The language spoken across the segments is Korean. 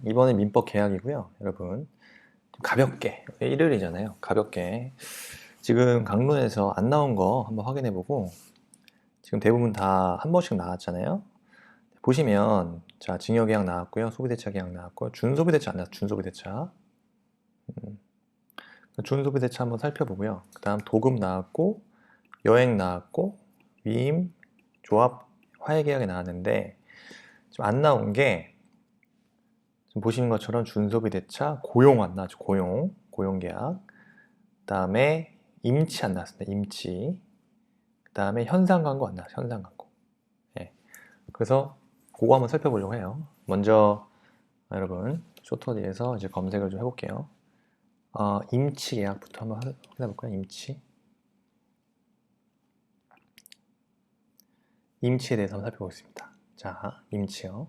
이번에 민법 개학이고요. 여러분 좀 가볍게 일요일이잖아요. 가볍게 지금 강론에서 안 나온 거 한번 확인해보고 지금 대부분 다 한 번씩 나왔잖아요. 보시면 자 징역계약 나왔고요. 소비대차 계약 나왔고요. 준소비대차 안 나왔어요. 준소비대차 준소비대차 한번 살펴보고요. 그 다음 도금 나왔고 여행 나왔고 위임, 조합, 화해계약이 나왔는데 지금 안 나온 게 지금 보시는 것처럼 준소비대차 고용 안 나왔죠. 고용계약. 그 다음에 임치 안 나왔습니다. 임치. 그 다음에 현상광고 안 나왔어요. 현상광고. 네. 그래서 그거 한번 살펴보려고 해요. 먼저 여러분 쇼터디에서 이제 검색을 좀 해볼게요. 임치 계약부터 한번 확인해 볼까요? 임치에 대해서 한번 살펴보겠습니다. 자, 임치요.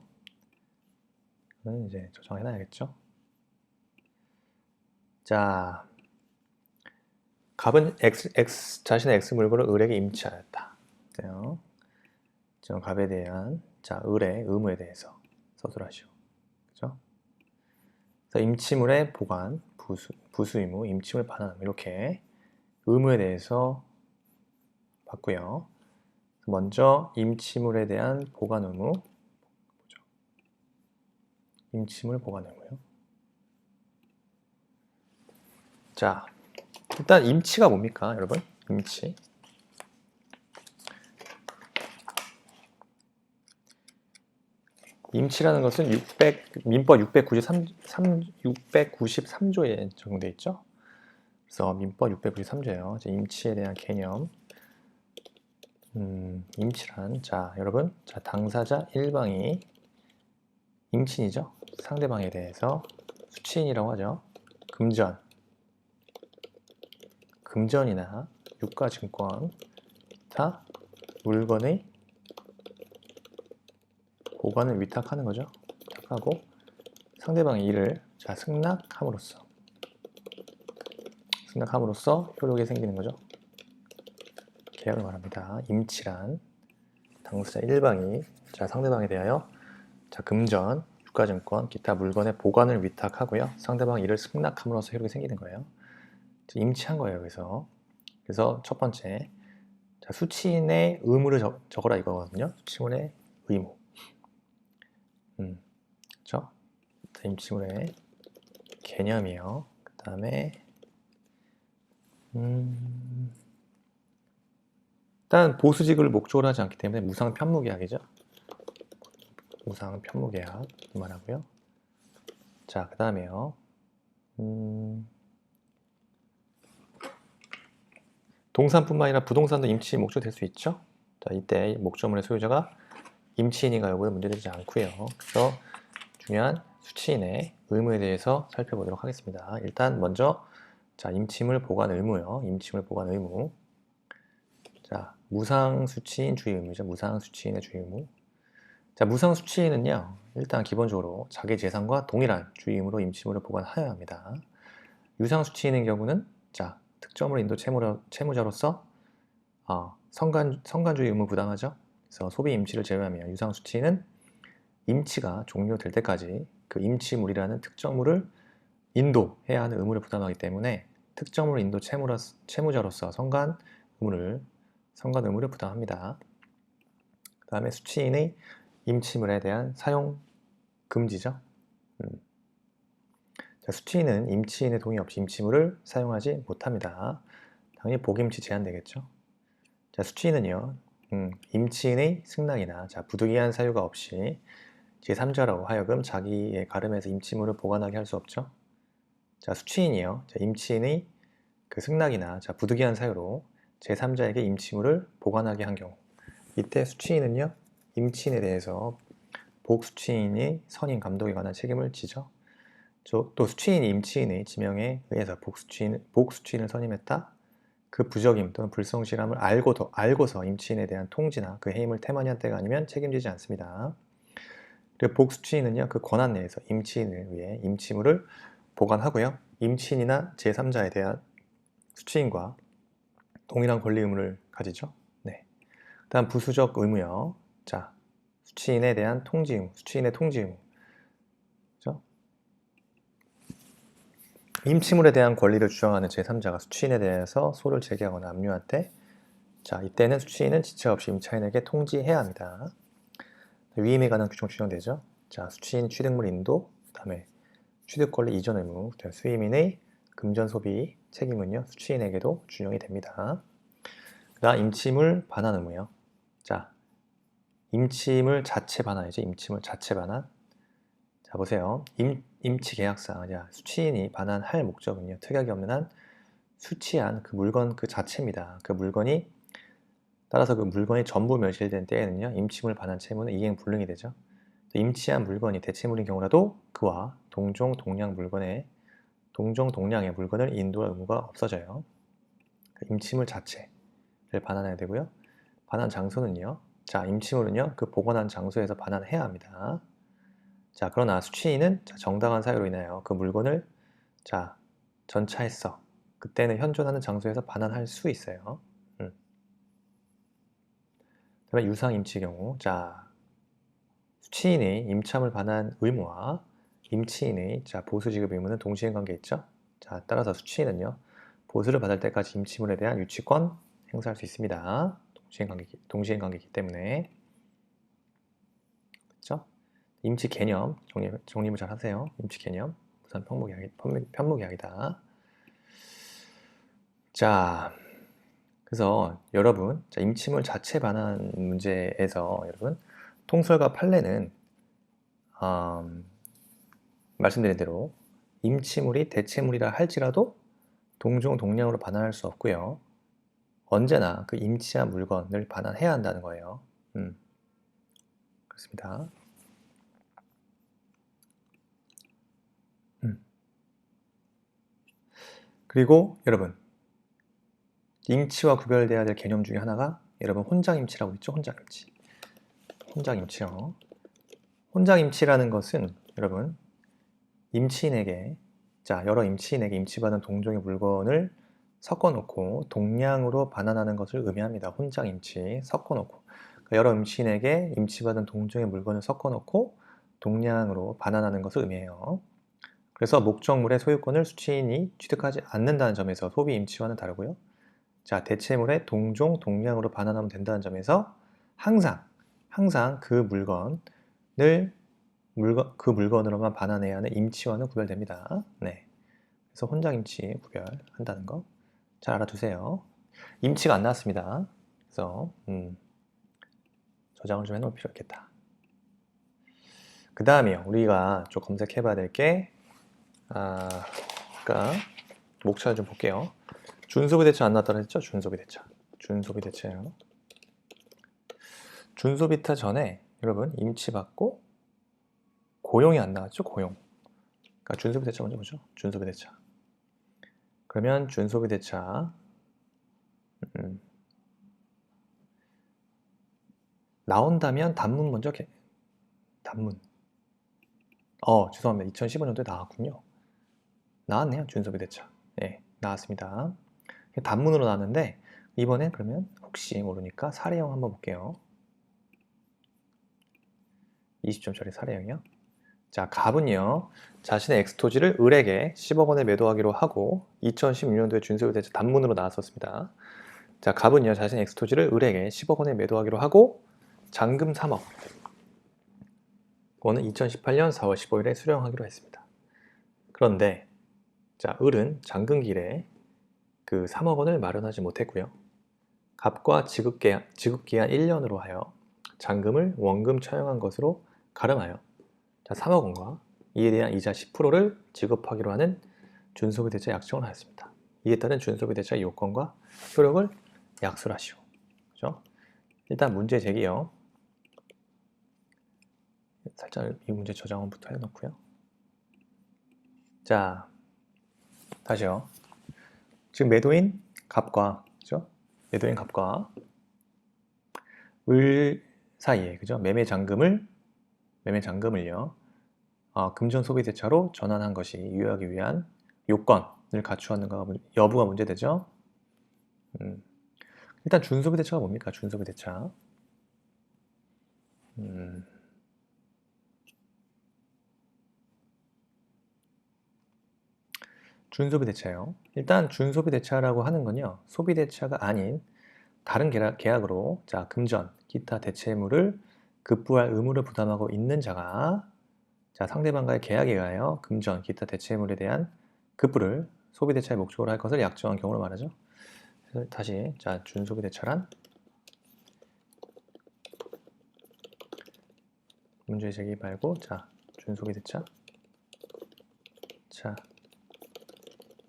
이거는 이제 저장해놔야겠죠. 자, 갑은 자신의 X 물건을 을에게 임치하였다. 그래요. 지금 갑에 대한 을의 의무에 대해서 서술하시오. 그죠? 그래서 임치물의 보관, 부수 의무, 임치물 반환 이렇게 의무에 대해서 봤고요. 먼저 임치물에 대한 보관 의무, 임치물 보관 의무요. 자, 일단 임치가 뭡니까, 여러분? 임치. 임치라는 것은 민법 693조에 적용되어 있죠. 그래서 민법 693조예요. 임치에 대한 개념. 임치란 여러분 당사자 1방이 임친이죠. 상대방에 대해서 수취인이라고 하죠. 금전이나 유가증권, 기타 물건의 보관을 위탁하는 거죠. 위탁하고 상대방의 일을 승낙함으로써 효력이 생기는 거죠. 계약을 말합니다. 임치란 당사자 1방이 상대방에 대하여 금전, 유가증권, 기타 물건의 보관을 위탁하고요. 상대방 일을 승낙함으로써 효력이 생기는 거예요. 임치한 거예요. 그래서 첫 번째 수취인의 의무를 적어라 이거거든요. 수취인의 의무. 그렇죠? 임치물의 개념이요. 그 다음에 일단 보수직을 목적으로 하지 않기 때문에 무상 편무계약이죠. 무상 편무계약 말하고요. 그 다음에요. 동산뿐만 아니라 부동산도 임치 목적이 될 수 있죠. 이때 목적물의 소유자가 임치인인가 여부에 문제되지 않고요. 그래서 중요한 수취인의 의무에 대해서 살펴보도록 하겠습니다. 일단 먼저 임치물 보관 의무요. 임치물 보관 의무. 무상 수취인 주의 의무죠. 무상 수취인의 주의 의무. 무상 수취인은요. 일단 기본적으로 자기 재산과 동일한 주의 의무로 임치물을 보관하여야 합니다. 유상 수취인의 경우는 특정물 인도 채무자로서 성간주의 의무 부담하죠. 그래서 소비 임치를 제외하면 유상 수취인은 임치가 종료될 때까지 그 임치물이라는 특정물을 인도해야 하는 의무를 부담하기 때문에 특정물 인도 채무자로서 성간 의무를 부담합니다. 그 다음에 수취인의 임치물에 대한 사용 금지죠. 수취인은 임치인의 동의 없이 임치물을 사용하지 못합니다. 당연히 복임치 제한되겠죠. 수취인은요, 임치인의 승낙이나 부득이한 사유가 없이 제3자로 하여금 자기의 가름에서 임치물을 보관하게 할 수 없죠. 수취인이요, 임치인의 그 승낙이나 부득이한 사유로 제3자에게 임치물을 보관하게 한 경우, 이때 수취인은요, 임치인에 대해서 복수취인이 선임 감독에 관한 책임을 지죠. 또 수취인이 임치인의 지명에 의해서 복수취인을 선임했다. 그 부적임 또는 불성실함을 알고서 임치인에 대한 통지나 그 해임을 태만히 한 때가 아니면 책임지지 않습니다. 그리고 복수취인은요, 그 권한 내에서 임치인을 위해 임치물을 보관하고요. 임치인이나 제3자에 대한 수취인과 동일한 권리 의무를 가지죠. 네. 다음 부수적 의무요. 수취인에 대한 통지 의무, 수취인의 통지 의무. 임치물에 대한 권리를 주장하는 제3자가 수취인에 대해서 소를 제기하거나 압류할 때, 자, 이때는 수취인은 지체 없이 임차인에게 통지해야 합니다. 위임에 관한 규정 규정되죠. 자, 수취인 취득물 인도, 그다음에 취득권리 이전 의무, 수임인의 금전 소비 책임은요, 수취인에게도 준용이 됩니다. 그다음 임치물 반환 의무요. 자, 임치물 자체 반환이죠. 임치물 자체 반환. 자, 보세요. 임치 계약상, 수취인이 반환할 목적은요, 특약이 없는 한 수취한 그 물건 그 자체입니다. 그 물건이 따라서 그 물건이 전부 멸실된 때에는요, 임치물 반환 채무는 이행 불능이 되죠. 임치한 물건이 대체물인 경우라도 그와 동종 동량의 물건을 인도할 의무가 없어져요. 임치물 자체를 반환해야 되고요. 반환 장소는요. 자, 임치물은요, 그 보관한 장소에서 반환해야 합니다. 자, 그러나 수취인은 정당한 사유로 인하여 그 물건을 전차했어. 그때는 현존하는 장소에서 반환할 수 있어요. 그다음에 유상 임치 경우, 자, 수취인의 임차물 반환 의무와 임치인의 보수 지급 의무는 동시행 관계 있죠. 자, 따라서 수취인은요, 보수를 받을 때까지 임치물에 대한 유치권 행사할 수 있습니다. 동시행 관계이기 때문에. 그렇죠? 임치 개념 정립을 잘 하세요. 임치 개념 우선 편목이야기다. 자, 그래서 여러분, 임치물 자체 반환 문제에서 여러분 통설과 판례는 말씀드린 대로 임치물이 대체물이라 할지라도 동종 동량으로 반환할 수 없고요. 언제나 그 임치한 물건을 반환해야 한다는 거예요. 그렇습니다. 그리고 여러분, 임치와 구별돼야 될 개념 중에 하나가 여러분 혼장임치라고 있죠? 혼장임치요. 혼장임치라는 것은 여러분 임치인에게 여러 임치인에게 임치받은 동종의 물건을 섞어놓고 동량으로 반환하는 것을 의미합니다. 혼장임치 섞어놓고 여러 임치인에게 임치받은 동종의 물건을 섞어놓고 동량으로 반환하는 것을 의미해요. 그래서 목적물의 소유권을 수취인이 취득하지 않는다는 점에서 소비 임치와는 다르고요. 자, 대체물의 동종, 동량으로 반환하면 된다는 점에서 항상 그 물건으로만 반환해야 하는 임치와는 구별됩니다. 네. 그래서 혼장임치 구별한다는 거 잘 알아두세요. 임치가 안 나왔습니다. 그래서 저장을 좀 해놓을 필요 있겠다. 그 다음이요. 우리가 좀 검색해봐야 될 게 그러니까 목차를 좀 볼게요. 준소비 대차 안 나왔다고 했죠? 준소비 대차요. 준소비타 전에 여러분 임치 받고 고용이 안 나왔죠? 고용. 그러니까 준소비 대차 먼저 보죠. 준소비 대차. 그러면 준소비 대차 나온다면 단문 먼저 단문. 죄송합니다. 2015년도에 나왔군요. 나왔네요. 준소비 대차. 네, 나왔습니다. 단문으로 나왔는데 이번엔 그러면 혹시 모르니까 사례형 한번 볼게요. 20점짜리 사례형이요. 자, 갑은요, 자신의 엑스토지를 을에게 10억 원에 매도하기로 하고 2016년도에 준소비 대차 단문으로 나왔었습니다. 자, 갑은요, 자신의 엑스토지를 을에게 10억 원에 매도하기로 하고 잔금 3억 원은 2018년 4월 15일에 수령하기로 했습니다. 그런데 자, 을은 잔금기일에 그 3억 원을 마련하지 못했고요. 갑과 지급기한 1년으로 하여 잔금을 원금 처형한 것으로 가름하여 3억 원과 이에 대한 이자 10%를 지급하기로 하는 준소비 대차 약정을 하였습니다. 이에 따른 준소비 대차의 요건과 효력을 약술하시오. 그죠? 일단 문제 제기요. 살짝 이 문제 저장원부터 해놓고요. 자, 다시요. 지금 매도인 갑과, 그죠? 매도인 갑과 을 사이에, 그죠? 매매 잔금을요. 금전 소비 대차로 전환한 것이 유효하기 위한 요건을 갖추었는 여부가 문제되죠. 일단 준소비 대차가 뭡니까? 준소비 대차. 준소비대차요. 일단 준소비대차라고 하는 건요. 소비대차가 아닌 다른 계약으로 자 금전, 기타 대체물을 급부할 의무를 부담하고 있는 자가 자 상대방과의 계약에 의하여 금전, 기타 대체물에 대한 급부를 소비대차의 목적으로 할 것을 약정한 경우로 말하죠. 그래서 다시 자 준소비대차란 문제 제기 말고 자 준소비대차 자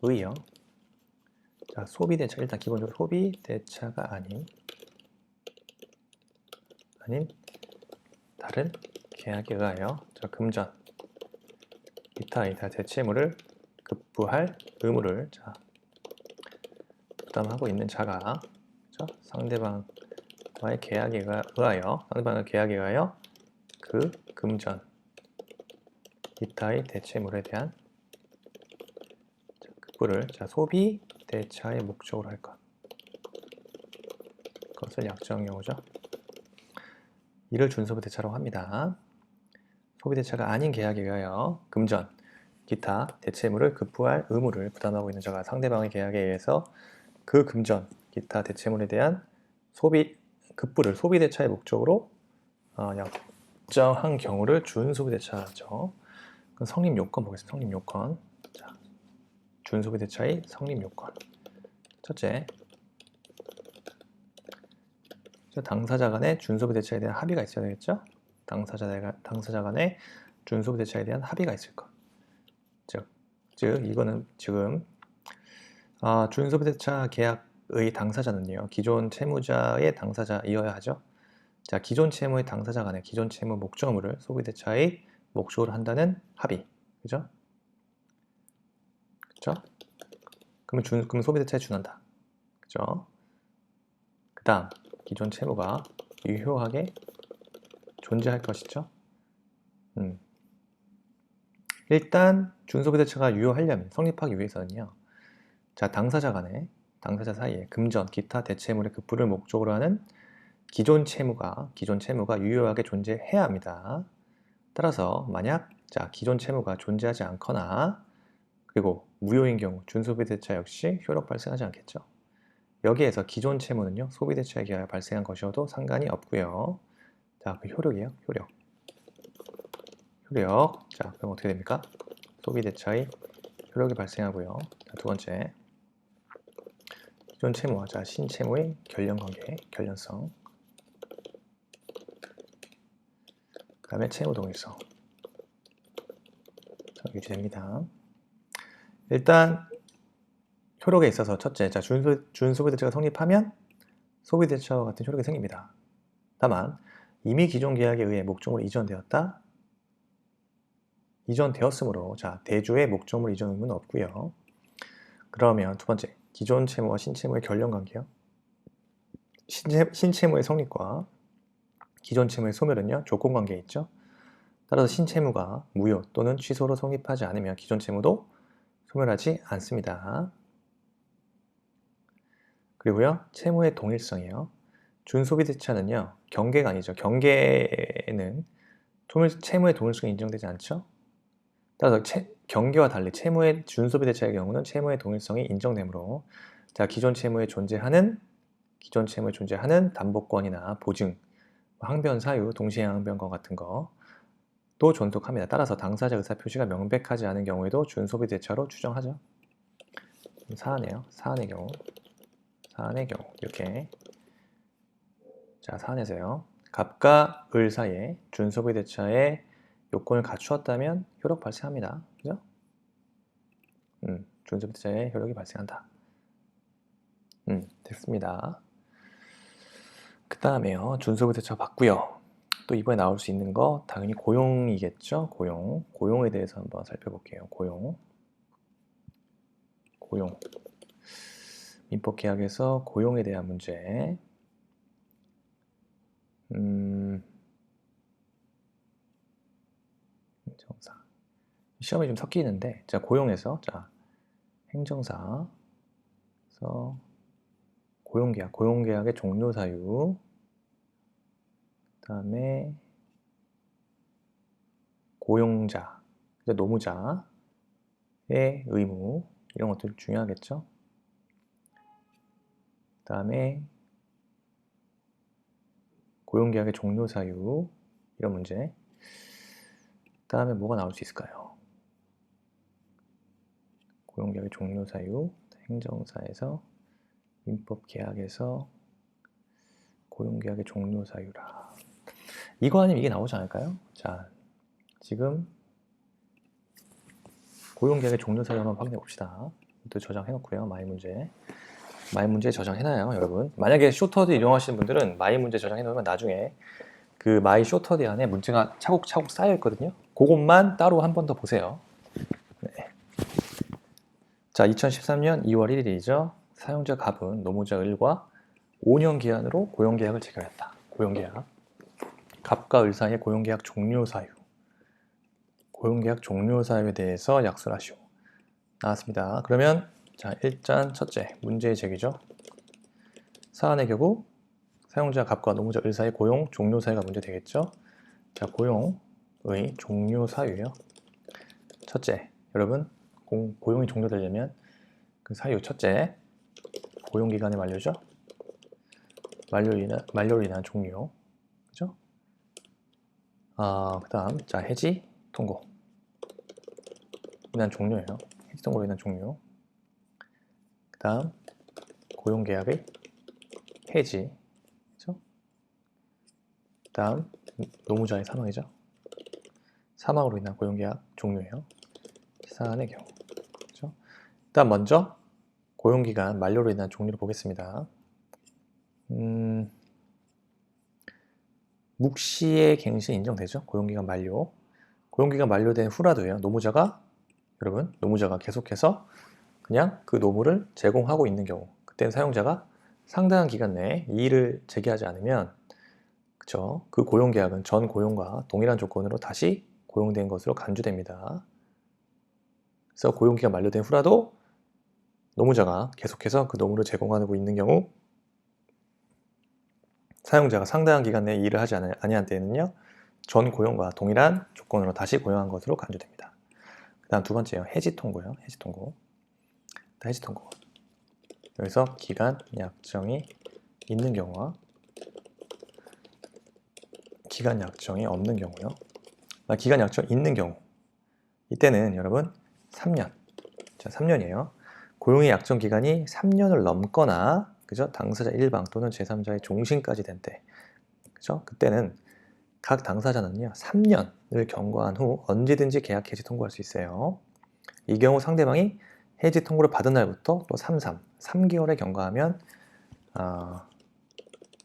의요. 자 소비대차 일단 기본적으로 소비대차가 아닌 다른 계약에 의하여 자 금전, 기타 대체물을 급부할 의무를 자 부담하고 있는 자가 그렇죠? 상대방과의 계약에 의하여 그 금전, 기타의 대체물에 대한 급부를 자 소비 대차의 목적으로 할 것. 그것을 약정 경우죠. 이를 준소비대차라고 합니다. 소비대차가 아닌 계약에 의하여 금전, 기타 대체물을 급부할 의무를 부담하고 있는 자가 상대방의 계약에 의해서 그 금전, 기타 대체물에 대한 급부를 소비대차의 목적으로 약정한 경우를 준소비대차죠. 그럼 성립 요건 보겠습니다. 성립 요건. 자, 준소비대차의 성립 요건. 첫째, 당사자 간의 준소비대차에 대한 합의가 있어야 되겠죠? 당사자 간의 준소비대차에 대한 합의가 있을 것. 즉 이거는 지금 준소비대차 계약의 당사자는요. 기존 채무자의 당사자이어야 하죠. 자, 기존 채무의 당사자 간의 기존 채무 목적물을 소비대차의 목적으로 한다는 합의. 그죠? 그죠? 그러면 소비대차에 준한다. 그죠? 그 다음, 기존 채무가 유효하게 존재할 것이죠. 일단 준소비대차가 유효하려면 성립하기 위해서는요. 자, 당사자 사이에 금전, 기타 대체물의 급부를 목적으로 하는 기존 채무가 유효하게 존재해야 합니다. 따라서 만약 자, 기존 채무가 존재하지 않거나 그리고 무효인 경우 준소비대차 역시 효력 발생하지 않겠죠. 여기에서 기존 채무는요. 소비대차에 의하여 발생한 것이어도 상관이 없고요. 자, 그 효력이에요. 효력. 자, 그럼 어떻게 됩니까? 소비대차의 효력이 발생하고요. 자, 두 번째. 기존 채무와 자, 신채무의 결련관계, 결련성. 그 다음에 채무 동일성. 유지됩니다. 일단 효력에 있어서 첫째, 자, 준소비대차가 성립하면 소비대차와 같은 효력이 생깁니다. 다만 이미 기존 계약에 의해 목적으로 이전되었으므로 자, 대주의 목적물 이전 의무는 없고요. 그러면 두 번째, 기존 채무와 신채무의 결련관계요. 신채무의 성립과 기존 채무의 소멸은요, 조건관계에 있죠. 따라서 신채무가 무효 또는 취소로 성립하지 않으면 기존 채무도 소멸하지 않습니다. 그리고요, 채무의 동일성이요. 준소비대차는요, 경계가 아니죠. 경계는 채무의 동일성이 인정되지 않죠. 따라서 경계와 달리 준소비대차의 경우는 채무의 동일성이 인정되므로 자, 기존 채무에 존재하는 담보권이나 보증, 항변 사유, 동시행항변권 같은 거도 존속합니다. 따라서 당사자 의사표시가 명백하지 않은 경우에도 준소비대차로 추정하죠. 사안이에요. 사안의 경우 이렇게 자, 사안에서요. 갑과 을 사이에 준소비대차의 요건을 갖추었다면 효력 발생합니다. 그죠? 준소비대차의 효력이 발생한다. 됐습니다. 그 다음에요. 준소비대차 봤고요. 또 이번에 나올 수 있는 거 당연히 고용이겠죠. 고용에 대해서 한번 살펴볼게요. 고용. 민법계약에서 고용에 대한 문제. 행정사. 시험이 좀 섞이는데, 자, 고용에서, 자, 행정사에서 고용계약의 종료 사유, 그 다음에 고용자, 노무자의 의무, 이런 것도 중요하겠죠. 그 다음에 고용계약의 종료 사유, 이런 문제. 그 다음에 뭐가 나올 수 있을까요? 고용계약의 종료 사유, 행정사에서, 민법계약에서 고용계약의 종료 사유라. 이거 아니면 이게 나오지 않을까요? 자, 지금 고용계약의 종료 사유 한번 확인해 봅시다. 또 저장해 놓고요. 마이 문제 저장해놔요, 여러분. 만약에 쇼터드 이용하시는 분들은 마이 문제 저장해 놓으면 나중에 그 마이 쇼터드 안에 문제가 차곡차곡 쌓여 있거든요. 그것만 따로 한 번 더 보세요. 네. 자, 2013년 2월 1일이죠. 사용자 갑은 노무자 을과 5년 기한으로 고용계약을 체결했다. 고용계약. 갑과 을 사이의 고용계약 종료 사유. 고용계약 종료 사유에 대해서 약속을 하시오. 나왔습니다. 그러면 자, 일단 첫째, 문제의 제기죠. 사안의 경우 사용자 갑과 노무자 을 사이 고용 종료 사유가 문제 되겠죠. 자, 고용의 종료 사유요. 첫째, 여러분 고용이 종료되려면 그 사유 첫째, 고용기간의 만료죠. 만료로 인한 종료, 그죠? 그 다음, 자, 해지 통고 인한 종료예요. 해지 통고로 인한 종료. 그 다음, 고용계약의 해지, 그죠? 그 다음, 노무자의 사망이죠. 사망으로 인한 고용계약 종료예요. 사안의 경우, 그죠? 일단 먼저 고용기간 만료로 인한 종료를 보겠습니다. 묵시의 갱신 인정되죠? 고용기간 만료. 고용기간 만료된 후라도요. 노무자가 계속해서 그냥 그 노무를 제공하고 있는 경우, 그때는 사용자가 상당한 기간 내에 이의를 제기하지 않으면, 그쵸? 그 고용계약은 전 고용과 동일한 조건으로 다시 고용된 것으로 간주됩니다. 그래서 고용기간 만료된 후라도 노무자가 계속해서 그 노무를 제공하고 있는 경우, 사용자가 상당한 기간 내에 일을 하지 아니한 때에는요, 전 고용과 동일한 조건으로 다시 고용한 것으로 간주됩니다. 그 다음 두 번째요, 해지 통고요. 해지 통고. 여기서 기간 약정이 있는 경우와 기간 약정이 없는 경우요. 기간 약정 있는 경우, 이때는 여러분 3년. 자, 3년이에요. 고용의 약정 기간이 3년을 넘거나, 그죠? 당사자 일방 또는 제3자의 종신까지 된 때, 그죠? 그때는 각 당사자는요 3년을 경과한 후 언제든지 계약 해지 통고할 수 있어요. 이 경우 상대방이 해지 통고를 받은 날부터 또 3개월에 경과하면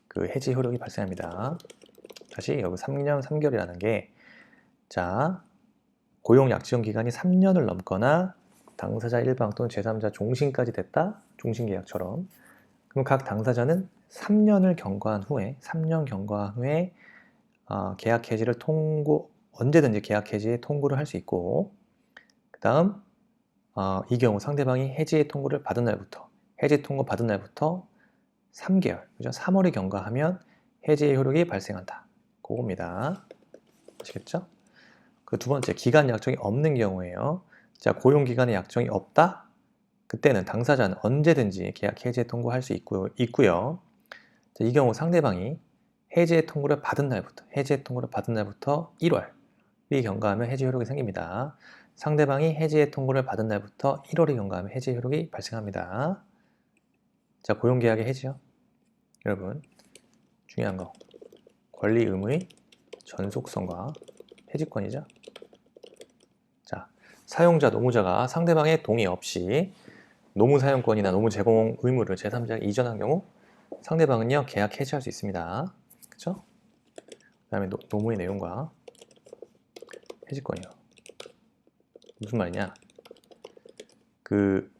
그 해지 효력이 발생합니다. 다시 여기 3년 3개월이라는 게, 자, 고용 약정 기간이 3년을 넘거나 당사자 일방 또는 제3자 종신까지 됐다. 종신계약처럼. 그럼 각 당사자는 3년 경과한 후에 계약 해지를 언제든지 계약 해지에 통고를 할 수 있고, 그 다음 이 경우 상대방이 해지 통고 받은 날부터 3개월, 그죠? 3월이 경과하면 해지의 효력이 발생한다. 그겁니다. 아시겠죠? 그 두 번째, 기간 약정이 없는 경우에요. 자, 고용기간에 약정이 없다? 그때는 당사자는 언제든지 계약 해지에 통고할 수 있고요. 자, 이 경우 상대방이 해지의 통고를 받은 날부터 1월이 경과하면 해지 효력이 생깁니다. 상대방이 해지의 통고를 받은 날부터 1월이 경과하면 해지 효력이 발생합니다. 자, 고용계약의 해지요. 여러분, 중요한 거. 권리 의무의 전속성과 해지권이죠. 자, 사용자, 노무자가 상대방의 동의 없이 노무 사용권이나 노무 제공 의무를 제3자에게 이전한 경우 상대방은요, 계약 해지할 수 있습니다. 그쵸? 그 다음에 노무의 내용과 해지권이요. 무슨 말이냐? 그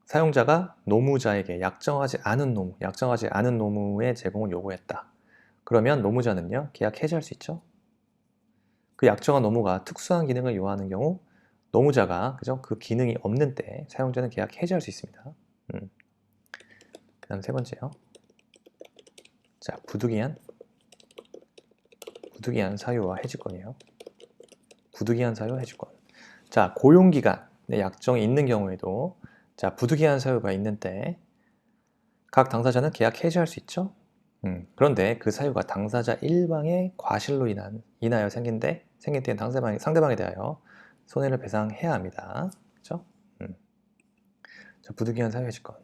사용자가 노무자에게 약정하지 않은 노무의 제공을 요구했다. 그러면 노무자는요, 계약 해지할 수 있죠? 그 약정한 노무가 특수한 기능을 요하는 경우 노무자가, 그죠? 그 기능이 없는 때 사용자는 계약 해지할 수 있습니다. 그 다음 세 번째요. 자, 부득이한 사유와 해지권이에요. 부득이한 사유, 해지권. 자, 고용기간에 약정이 있는 경우에도, 자, 부득이한 사유가 있는데 각 당사자는 계약 해지할 수 있죠? 그런데 그 사유가 당사자 일방의 과실로 인하여 생긴 때엔 상대방에 대하여 손해를 배상해야 합니다. 그렇죠? 자, 부득이한 사유 해지권.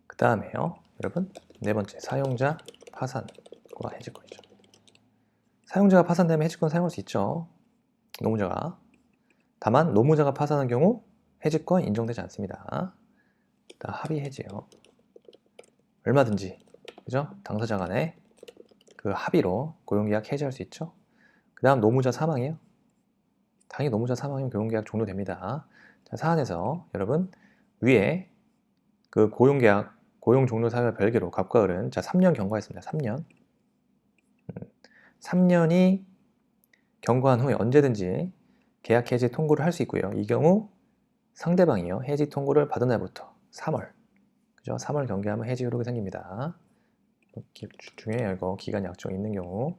그 다음에요, 여러분, 네 번째, 사용자 파산과 해지권이죠. 사용자가 파산되면 해지권 사용할 수 있죠. 노무자가. 다만 노무자가 파산한 경우 해지권 인정되지 않습니다. 합의 해지요. 얼마든지, 그죠? 당사자 간에 그 합의로 고용계약 해지할 수 있죠. 그 다음 노무자 사망이에요. 당연히 노무자 사망이면 고용계약 종료됩니다. 자, 사안에서 여러분 위에 그 고용 종료 사유와 별개로 갑과 을은 자 3년 경과했습니다. 3년. 3년이 경과한 후에 언제든지 계약 해지 통고를 할 수 있고요. 이 경우 상대방이요, 해지 통고를 받은 날부터 3월, 그죠? 3월 경계하면 해지 효력이 생깁니다. 중에 이거 기간 약정 있는 경우.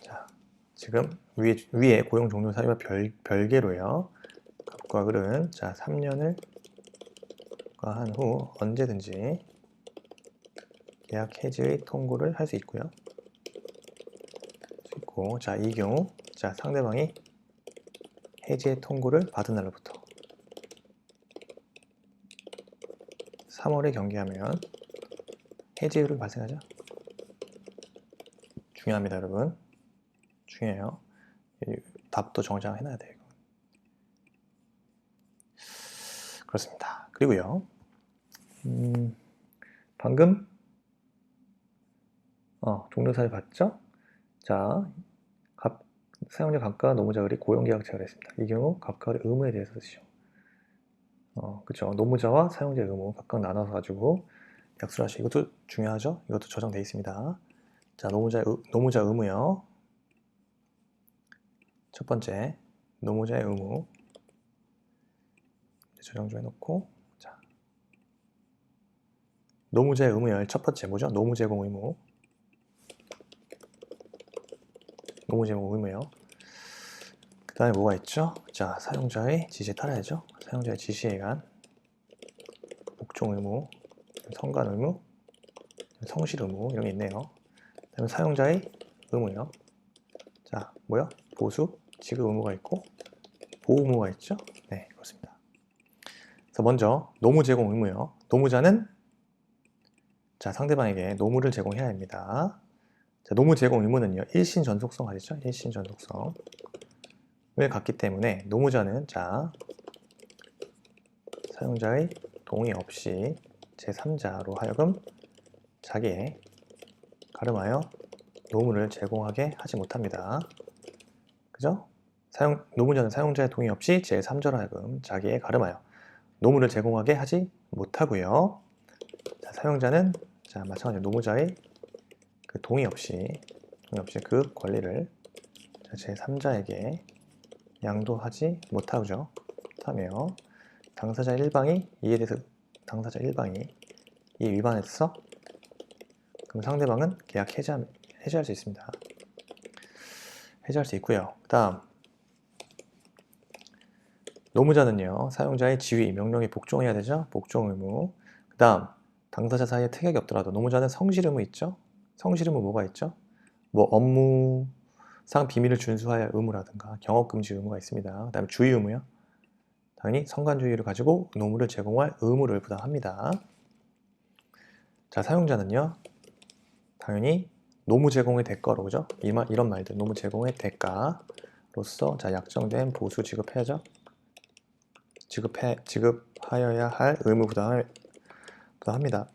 자, 지금 위에 고용 종료 사유와 별개로요. 갑과 을은 자 3년을 한 후 언제든지 계약 해지의 통고를 할 수 있고요. 자, 이 경우 자 상대방이 해지의 통고를 받은 날로부터 3월에 경계하면 해지율이 발생하죠. 중요합니다, 여러분. 중요해요. 답도 정정해 놔야 돼요. 그렇습니다. 그리고요, 방금 종료사유 봤죠? 자, 사용자 갑과 노무자 을이 고용계약 체결을 했습니다. 이 경우 갑과 을의 의무에 대해서 쓰시죠. 그쵸. 노무자와 사용자의 의무 각각 나눠서 가지고 약수를 하시고, 이것도 중요하죠? 이것도 저장되어 있습니다. 자, 노무자 의무요. 첫 번째, 노무자의 의무. 저장 좀 해놓고, 자, 노무자의 의무열 첫 번째 뭐죠? 노무 제공 의무. 노무 제공 의무요. 그 다음에 뭐가 있죠? 자, 사용자의 지시에 따라야죠. 사용자의 지시에 의한 복종 의무, 성관 의무, 성실 의무 이런 게 있네요. 그 다음에 사용자의 의무요. 자, 뭐요? 보수, 지급 의무가 있고 보호 의무가 있죠? 네, 그렇습니다. 그래서 먼저 노무 제공 의무요. 노무자는 자, 상대방에게 노무를 제공해야 합니다. 자, 노무 제공 의무는요, 일신 전속성 아시죠? 일신 전속성을 갖기 때문에 노무자는 자, 사용자의 동의 없이 제3자로 하여금 자기의 가름하여 노무를 제공하게 하지 못합니다. 그죠? 노무자는 사용자의 동의 없이 제3자로 하여금 자기의 가름하여 노무를 제공하게 하지 못하고요. 자, 사용자는 자, 마찬가지로 노무자의 그 동의 없이 그 권리를 제3자에게 양도하지 못하죠. 하며 당사자 일방이 이에 대해서 이 위반했어? 그럼 상대방은 계약 해지할 수 있습니다. 해지할 수 있고요. 그 다음 노무자는요, 사용자의 지휘, 명령에 복종해야 되죠. 복종 의무. 그 다음 당사자 사이에 특약이 없더라도 노무자는 성실 의무 있죠. 성실 의무 뭐가 있죠? 뭐 업무상 비밀을 준수하여야 의무라든가 경업금지 의무가 있습니다. 그 다음에 주의 의무요. 당연히 성관주의를 가지고 노무를 제공할 의무를 부담합니다. 자, 사용자는요, 당연히 노무 제공의 대가로, 그죠? 이런 말들, 노무 제공의 대가로서 자, 약정된 보수 지급해야죠. 지급하여야 할 의무 부담합니다.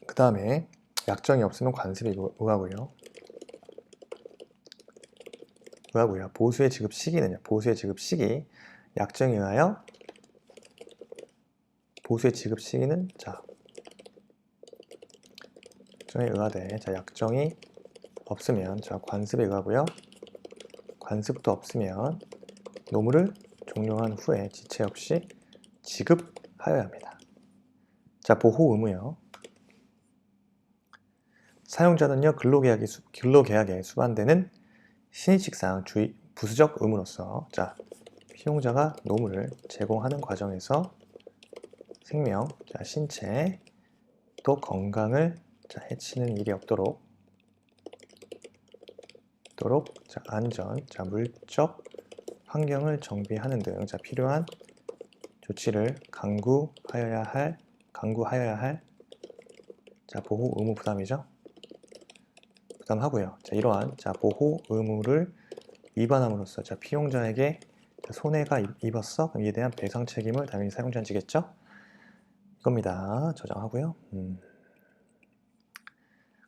그 다음에 약정이 없으면 관습이 의하고요. 보수의 지급 시기는요. 보수의 지급 시기 약정에 의하여 보수의 지급 시기는 자, 약정에 의하되 자, 약정이 없으면 자, 관습에 의하고요. 관습도 없으면 노무를 종료한 후에 지체 없이 지급하여야 합니다. 자, 보호 의무요. 사용자는요, 근로계약에 수반되는 신의칙상 부수적 의무로서, 자, 피용자가 노무를 제공하는 과정에서 생명, 자, 신체, 또 건강을 자, 해치는 일이 없도록, 자, 안전, 자, 물적 환경을 정비하는 등 자, 필요한 조치를 강구하여야 할 자, 보호 의무 부담이죠. 부담하고요. 자, 이러한 자, 보호 의무를 위반함으로써 자, 피용자에게 손해가 입었어? 그럼 이에 대한 배상 책임을 당연히 사용자는 지겠죠? 이겁니다. 저장하고요.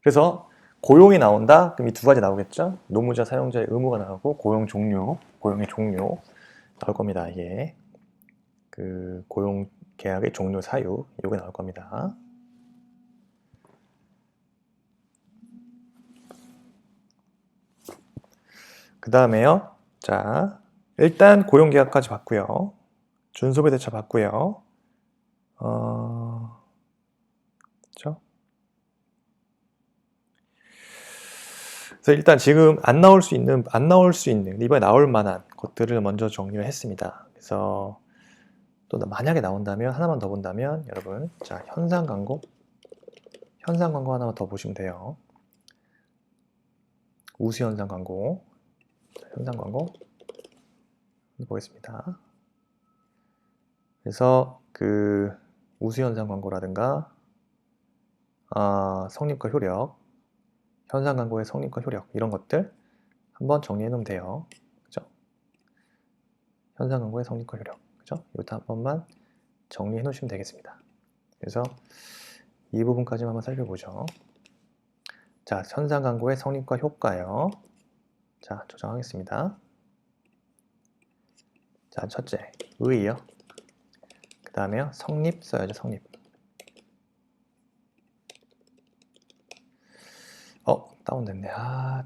그래서 고용이 나온다? 그럼 이 두 가지 나오겠죠? 노무자, 사용자의 의무가 나오고 고용의 종료 나올 겁니다. 이게 그 고용 계약의 종료 사유 이게 나올 겁니다. 그 다음에요. 자, 일단 고용 계약까지 봤고요. 준소배 대차 봤고요. 그렇죠? 그래서 일단 지금 안 나올 수 있는 이번에 나올 만한 것들을 먼저 정리를 했습니다. 그래서 또 만약에 나온다면 하나만 더 본다면 여러분, 자, 현상 광고 하나만 더 보시면 돼요. 우수 현상 광고. 자, 현상 광고 보겠습니다. 그래서 그 우수 현상 광고라든가 성립과 효력, 현상 광고의 성립과 효력 이런 것들 한번 정리해 놓으면 돼요. 그죠? 현상 광고의 성립과 효력. 그죠? 이것도 한 번만 정리해 놓으시면 되겠습니다. 그래서 이 부분까지만 한번 살펴보죠. 자, 현상 광고의 성립과 효과요. 자, 조정하겠습니다. 자, 첫째, 의의요. 그 다음에요, 성립 써야죠, 성립. 다운됐네.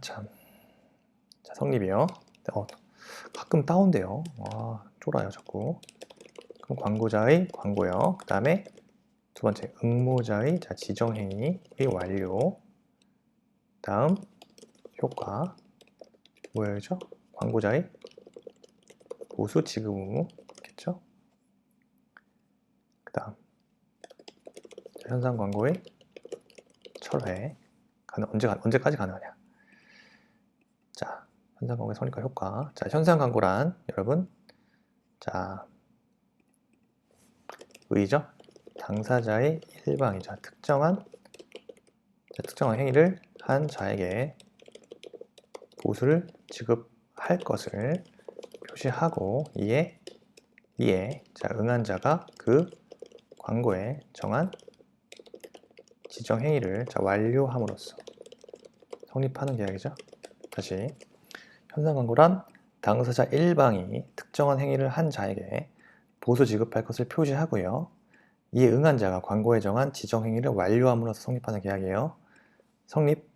참. 자, 성립이요. 가끔 다운돼요. 쫄아요, 자꾸. 그럼 광고자의 광고요. 그 다음에 두 번째, 응모자의 자, 지정행위의 완료. 다음, 효과. 뭐였죠? 광고자의 보수 지급 의무겠죠? 그 다음, 현상 광고의 철회. 언제까지 가능하냐? 자, 현상 광고의 성립과 효과. 자, 현상 광고란 여러분, 자, 의의죠? 당사자의 일방이자 특정한 행위를 한 자에게 보수를 지급할 것을 표시하고 이에 자, 응한 자가 그 광고에 정한 지정 행위를 자, 완료함으로써 성립하는 계약이죠. 다시, 현상 광고란 당사자 일방이 특정한 행위를 한 자에게 보수 지급할 것을 표시하고요. 이에 응한 자가 광고에 정한 지정 행위를 완료함으로써 성립하는 계약이에요. 성립,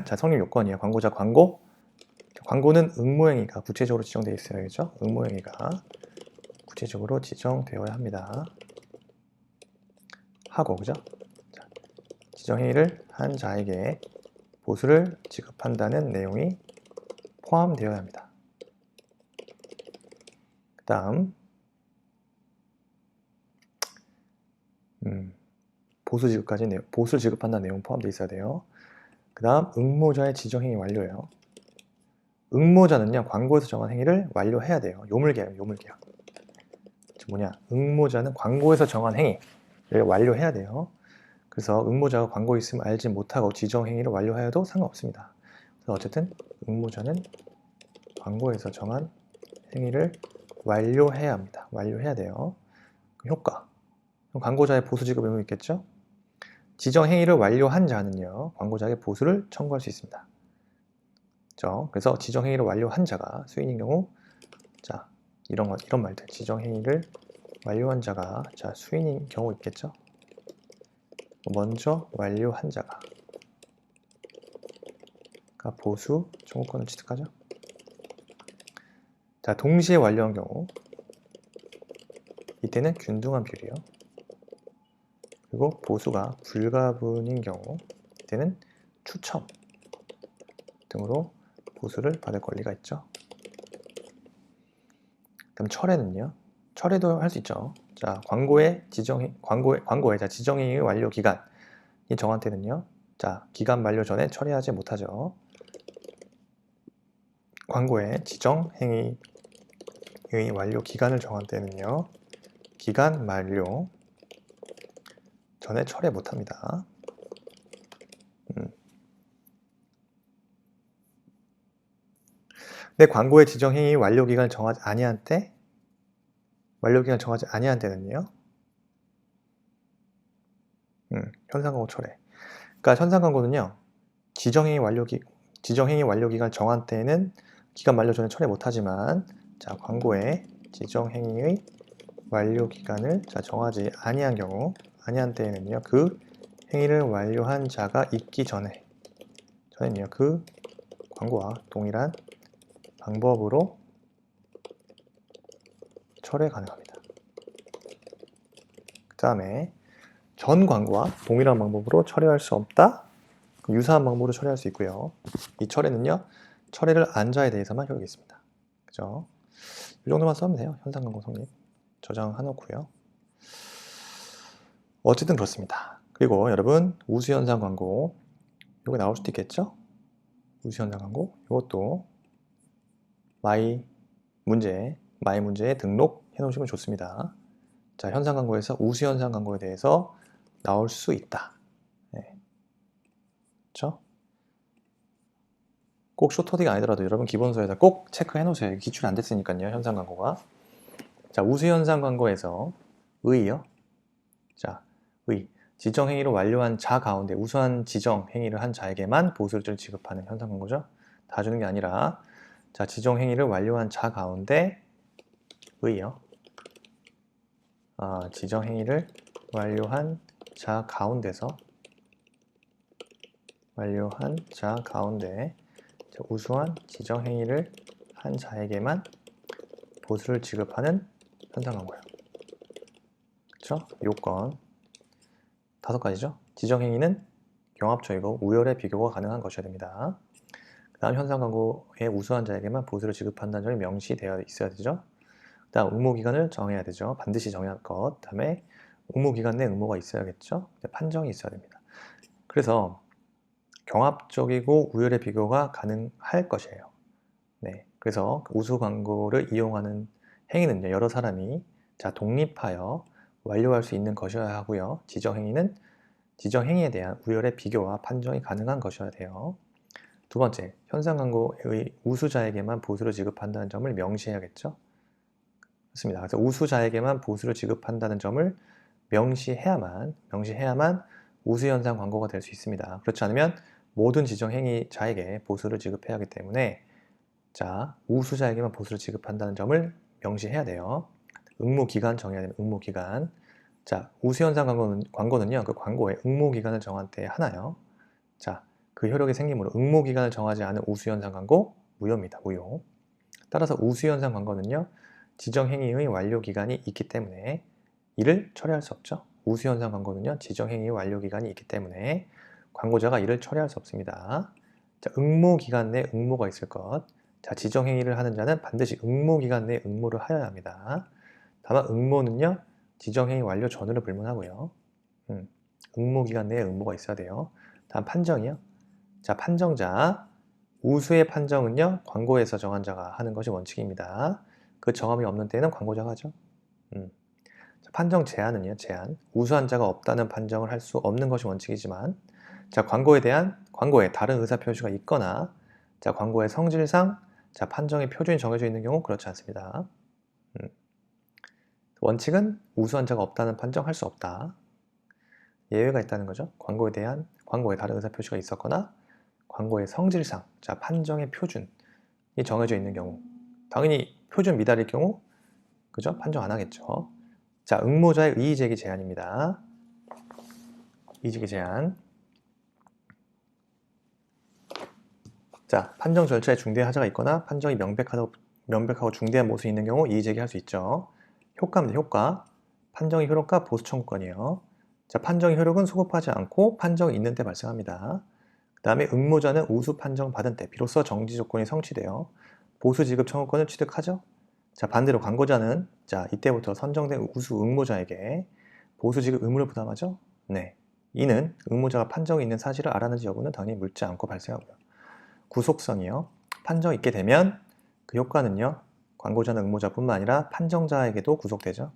자, 성립 요건이에요. 광고자 광고는 응모행위가 구체적으로 지정되어 있어야겠죠. 응모행위가 구체적으로 지정되어야 합니다. 하고, 그죠? 자, 지정행위를 한 자에게 보수를 지급한다는 내용이 포함되어야 합니다. 그 다음, 보수를 지급한다는 내용 포함되어 있어야 돼요. 그 다음, 응모자의 지정행위 완료예요. 응모자는요, 광고에서 정한 행위를 완료해야 돼요. 요물계약. 응모자는 광고에서 정한 행위를 완료해야 돼요. 그래서 응모자가 광고에 있으면 알지 못하고 지정 행위를 완료하여도 상관없습니다. 그래서 어쨌든 응모자는 광고에서 정한 행위를 완료해야 합니다. 완료해야 돼요. 효과. 광고자의 보수 지급 의무 있겠죠? 지정 행위를 완료한 자는요, 광고자에게 보수를 청구할 수 있습니다. 그렇죠? 그래서 지정 행위를 완료한 자가 수인인 경우, 자, 이런 말들, 지정 행위를 완료한 자가 자, 수인인 경우 있겠죠? 먼저 완료한 자가 보수 청구권을 취득하죠. 자, 동시에 완료한 경우 이때는 균등한 비율이요. 그리고 보수가 불가분인 경우 이때는 추첨 등으로 보수를 받을 권리가 있죠. 그럼 철회는요? 철회도 할 수 있죠. 자, 광고의 지정행위 완료 기간이 정한 때는요. 자, 기간 만료 전에 철회하지 못하죠. 광고의 지정행위의 완료 기간을 정한 때는요. 기간 만료 전에 철회 못합니다. 근데 광고의 지정행위 완료 기간을 정하지 아니한 때 때는요. 현상광고 철회. 그러니까 현상광고는요. 지정행위 완료 기간 정한 때에는 기간 만료 전에 철회 못하지만 자, 광고의 지정행위의 완료 기간을 정하지 아니한 때에는요. 그 행위를 완료한 자가 있기 전에는요. 그 광고와 동일한 방법으로 철회 가능합니다. 그 다음에 전 광고와 동일한 방법으로 철회할 수 없다. 유사한 방법으로 철회할 수 있고요. 이 철회는요. 철회를 안 자에 대해서만 효력이 있습니다. 그죠? 이 정도만 써면 돼요. 현상 광고 성립. 저장해 놓고요. 어쨌든 그렇습니다. 그리고 여러분 우수현상 광고 이거 나올 수도 있겠죠? 우수현상 광고 이것도 마이 문제에 등록해 놓으시면 좋습니다. 자, 현상 광고에서 우수현상 광고에 대해서 나올 수 있다. 네. 그렇죠? 꼭 쇼터디가 아니더라도 여러분 기본서에다 꼭 체크해 놓으세요. 기출이 안 됐으니까요. 현상 광고가. 자, 우수현상 광고에서 의요. 자, 지정행위를 완료한 자 가운데 우수한 지정행위를 한 자에게만 보수를 지급하는 현상 광고죠. 다 주는 게 아니라 자, 지정행위를 완료한 자 가운데 의요. 지정행위를 완료한 자 가운데서 우수한 지정행위를 한 자에게만 보수를 지급하는 현상 광고예요. 그렇죠? 요건 5가지죠. 지정행위는 경합적이고 우열의 비교가 가능한 것이어야 됩니다. 그 다음 현상 광고의 우수한 자에게만 보수를 지급한다는 점이 명시되어 있어야 되죠. 그 다음 응모기간을 정해야 되죠. 반드시 정해야 할 것. 그 다음에 응모기간 내 응모가 있어야겠죠. 판정이 있어야 됩니다. 그래서 경합적이고 우열의 비교가 가능할 것이에요. 네, 그래서 우수 광고를 이용하는 행위는요. 여러 사람이 독립하여 완료할 수 있는 것이어야 하고요. 지정행위에 대한 우열의 비교와 판정이 가능한 것이어야 돼요. 두 번째, 현상 광고의 우수자에게만 보수를 지급한다는 점을 명시해야겠죠. 그렇습니다. 그래서 우수자에게만 보수를 지급한다는 점을 명시해야만 우수현상 광고가 될 수 있습니다. 그렇지 않으면 모든 지정행위자에게 보수를 지급해야 하기 때문에 자, 우수자에게만 보수를 지급한다는 점을 명시해야 돼요. 응모기간 정해야 됩니다. 응모기간. 자, 우수현상 광고는요. 그 광고에 응모기간을 정한 때 하나요. 자, 그 효력이 생기므로 응모기간을 정하지 않은 우수현상 광고 무효입니다. 무효. 따라서 우수현상 광고는요. 지정행위의 완료기간이 있기 때문에 이를 철회할 수 없죠. 우수현상 광고는요. 지정행위의 완료기간이 있기 때문에 광고자가 이를 철회할 수 없습니다. 자, 응모기간 내 응모가 있을 것. 자, 지정행위를 하는 자는 반드시 응모기간 내에 응모를 하여야 합니다. 다만 응모는요. 지정행위 완료 전후를 불문하고요. 응모기간 내에 응모가 있어야 돼요. 다음 판정이요. 자, 판정자. 우수의 판정은요. 광고에서 정한 자가 하는 것이 원칙입니다. 그 정함이 없는 때에는 광고자가 하죠. 자, 판정 제한은요. 우수한 자가 없다는 판정을 할 수 없는 것이 원칙이지만 자, 광고에 다른 의사표시가 있거나 자, 광고의 성질상 자, 판정의 표준이 정해져 있는 경우 그렇지 않습니다. 원칙은 우수한 자가 없다는 판정할 수 없다. 예외가 있다는 거죠. 광고에 다른 의사표시가 있었거나 광고의 성질상 자, 판정의 표준이 정해져 있는 경우 당연히 표준 미달일 경우 그죠? 판정 안 하겠죠. 자, 응모자의 이의제기 제한입니다. 이의제기 제한. 자, 판정 절차에 중대한 하자가 있거나 판정이 명백하고 중대한 모습이 있는 경우 이의제기할 수 있죠. 효과입니다. 효과. 판정의 효력과 보수 청구권이요. 자, 판정의 효력은 소급하지 않고 판정이 있는 때 발생합니다. 그 다음에 응모자는 우수 판정 받은 때 비로소 정지 조건이 성취되어 보수 지급 청구권을 취득하죠. 자, 반대로 광고자는 자, 이때부터 선정된 우수 응모자에게 보수 지급 의무를 부담하죠. 네. 이는 응모자가 판정이 있는 사실을 알았는지 여부는 당연히 묻지 않고 발생하고요. 구속성이요. 판정이 있게 되면 그 효과는요. 광고자는 응모자뿐만 아니라 판정자에게도 구속되죠.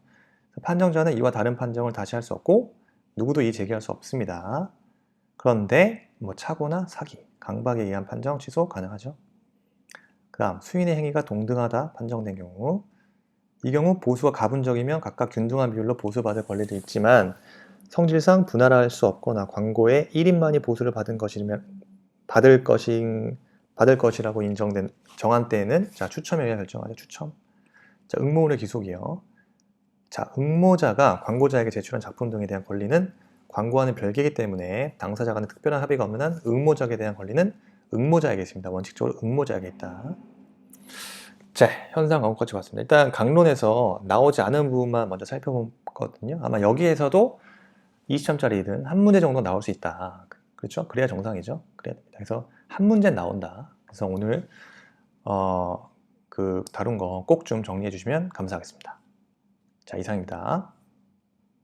판정자는 이와 다른 판정을 다시 할 수 없고 누구도 이의 제기할 수 없습니다. 그런데 뭐 착오나 사기, 강박에 의한 판정 취소 가능하죠. 그 다음 수인의 행위가 동등하다 판정된 경우 이 경우 보수가 가분적이면 각각 균등한 비율로 보수받을 권리도 있지만 성질상 분할할 수 없거나 광고에 1인만이 보수를 받을 것이라고 정한 때에는 자, 추첨에 의해 결정하죠. 추첨. 자, 응모물의 기속이요. 자, 응모자가 광고자에게 제출한 작품 등에 대한 권리는 광고와는 별개이기 때문에 당사자 간에 특별한 합의가 없는 한 응모자에 대한 권리는 응모자에게 있습니다. 원칙적으로 응모자에게 있다. 자, 현상 광고까지 봤습니다. 일단 강론에서 나오지 않은 부분만 먼저 살펴보거든요. 아마 여기에서도 20점짜리든 한 문제 정도 나올 수 있다. 그렇죠? 그래야 정상이죠. 그래야 됩니다. 그래서 한 문제는 나온다. 그래서 오늘 다룬 거 꼭 좀 정리해 주시면 감사하겠습니다. 자, 이상입니다.